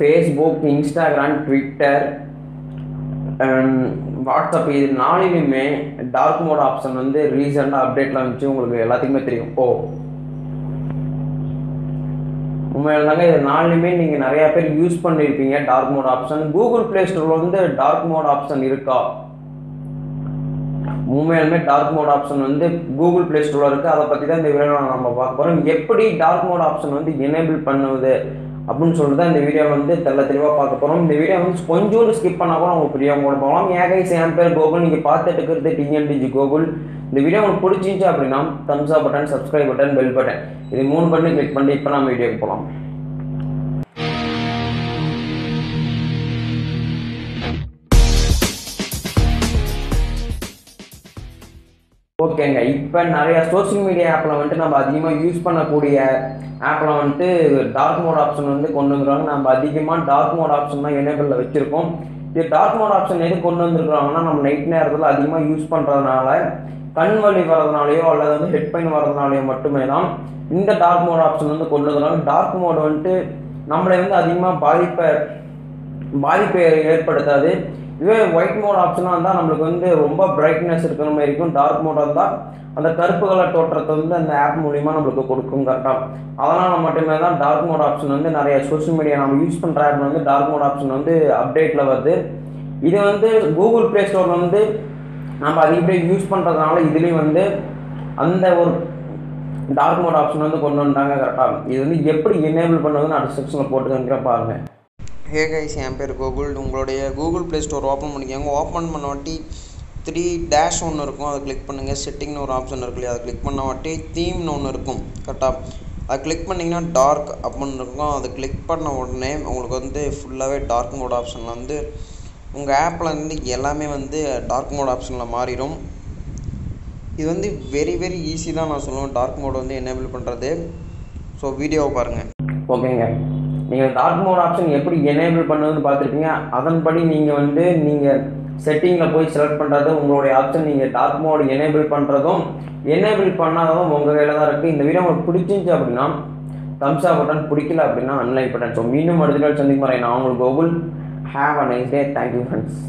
Facebook, Instagram, Twitter and WhatsApp இது நாளிலுமே dark mode option வந்து ரீசெண்டாக அப்டேட்லாம் வந்துச்சு. உங்களுக்கு எல்லாத்துக்குமே தெரியும். உண்மையில தாங்க இது நாளிலுமே நீங்கள் நிறையா பேர் யூஸ் பண்ணியிருப்பீங்க dark mode option. Google Play ஸ்டோரில் வந்து டார்க் மோட் ஆப்ஷன் இருக்கா? உண்மையிலுமே டார்க் மோட் ஆப்ஷன் வந்து கூகுள் ப்ளே ஸ்டோரில் இருக்குது. அதை பற்றி தான் இந்த வீடியோவில் நம்ம பார்க்க போகிறோம். எப்படி டார்க் மோட் ஆப்ஷன் வந்து எனேபிள் பண்ணுவது அப்படின்னு சொல்லிட்டு தான் இந்த வீடியோ வந்து தெளிவாக பார்க்க போகிறோம். இந்த வீடியோ வந்து கொஞ்சோண்டு ஸ்கிப் பண்ணால் கூட உங்களுக்கு புரியாமல் கூட போகலாம். என் பேர் கோகுல். நீங்கள் பார்த்துட்டு இருக்கிறது TNTG கோகுல். இந்த வீடியோ உங்களுக்கு பிடிச்சிருந்துச்சு அப்படின்னா தம்ஸ் அப் button, subscribe button, bell button இது 3 பட்டன் கிளிக் பண்ணி இப்போ நம்ம வீடியோக்கு போகலாம். ஓகேங்க, இப்போ நிறைய சோஷியல் மீடியா ஆப்பில் வந்துட்டு நம்ம அதிகமாக யூஸ் பண்ணக்கூடிய ஆப்பில் வந்துட்டு டார்க் மோட் ஆப்ஷன் வந்து கொண்டு வந்துருக்காங்க. நம்ம அதிகமாக டார்க் மோட் ஆப்ஷன் தான் எனேபிளில் வச்சுருக்கோம். இது டார்க் மோட் ஆப்ஷன் எது கொண்டு வந்துருக்குறாங்கன்னா, நம்ம நைட் நேரத்தில் அதிகமாக யூஸ் பண்ணுறதுனால கண் வலி வரதுனாலையோ அல்லது வந்து ஹெட் பெயின் வரதுனாலையோ மட்டுமே தான் இந்த டார்க் மோட் ஆப்ஷன் வந்து கொண்டு வந்துருக்காங்க. டார்க் மோட் வந்துட்டு நம்மளை வந்து அதிகமாக பாதிப்பை ஏற்படுத்தாது. இதுவே ஒயிட் மோட் ஆப்ஷனாக இருந்தால் நம்மளுக்கு வந்து ரொம்ப பிரைட்னஸ் இருக்கிற மாதிரி இருக்கும். டார்க் மோடாக இருந்தால் அந்த கருப்பு கலர் தோற்றத்தை வந்து அந்த ஆப் மூலிமா நம்மளுக்கு கொடுக்கும் கரெக்டாக. அதனால் மட்டுமே தான் டார்க் மோட் ஆப்ஷன் வந்து நிறைய சோஷியல் மீடியா நம்ம யூஸ் பண்ணுற ஆப் வந்து டார்க் மோட் ஆப்ஷன் வந்து அப்டேட்டில் வருது. இது வந்து கூகுள் ப்ளே ஸ்டோரில் வந்து நம்ம அதிகப்படி யூஸ் பண்ணுறதுனால இதுலேயும் வந்து அந்த ஒரு டார்க் மோட் ஆப்ஷன் வந்து கொண்டு வந்துட்டாங்க கரெக்டாக. இது வந்து எப்படி எனேபிள் பண்ணுறதுன்னு அடுத்த செக்ஷனில் போட்டுக்கிற பாருங்கள். ஹே கைஸ், என் பேர் கோகுல். உங்களுடைய கூகுள் ப்ளே ஸ்டோர் ஓப்பன் பண்ணிக்கோங்க. ஓப்பன் பண்ண வாட்டி 3 டேஷ் ஒன்று இருக்கும், அதை கிளிக் பண்ணுங்கள். செட்டிங்னு ஒரு ஆப்ஷன் இருக்கு இல்லையா, அதை கிளிக் பண்ண வாட்டி தீம்னு ஒன்று இருக்கும் கரெக்டாக. அதை கிளிக் பண்ணிங்கன்னா டார்க் அப்படின்னு இருக்கும். அதை கிளிக் பண்ண உடனே உங்களுக்கு வந்து ஃபுல்லாகவே டார்க் மோட் ஆப்ஷனில் வந்து உங்கள் ஆப்பில் வந்து எல்லாமே வந்து டார்க் மோட் ஆப்ஷனில் மாறிடும். இது வந்து வெரி ஈஸி தான் நான் சொல்லுவேன் டார்க் மோட் வந்து எனேபிள் பண்ணுறது. ஸோ வீடியோவை பாருங்கள். ஓகேங்க, நீங்கள் டார்க் மோட் ஆப்ஷன் எப்படி எனேபிள் பண்ணுறதுன்னு பார்த்துருப்பீங்க. அதன்படி நீங்கள் செட்டிங்கில் போய் செலக்ட் பண்ணுறது உங்களுடைய ஆப்ஷன். நீங்கள் டார்க் மோட் எனேபிள் பண்ணுறதும் எனேபிள் பண்ணாததும் உங்கள் கையில் தான் இருக்குது. இந்த வீடியோ உங்களுக்கு பிடிச்சிருந்துச்சு அப்படின்னா தம்ஸ் அப் பட்டன், பிடிக்கல அப்படின்னா அன்லைக் பட்டன். ஸோ மீண்டும் அடுத்த நாள் சந்திக்கும் வரை நான் உங்களுக்கு Gokul. Have a nice day. Thank you friends.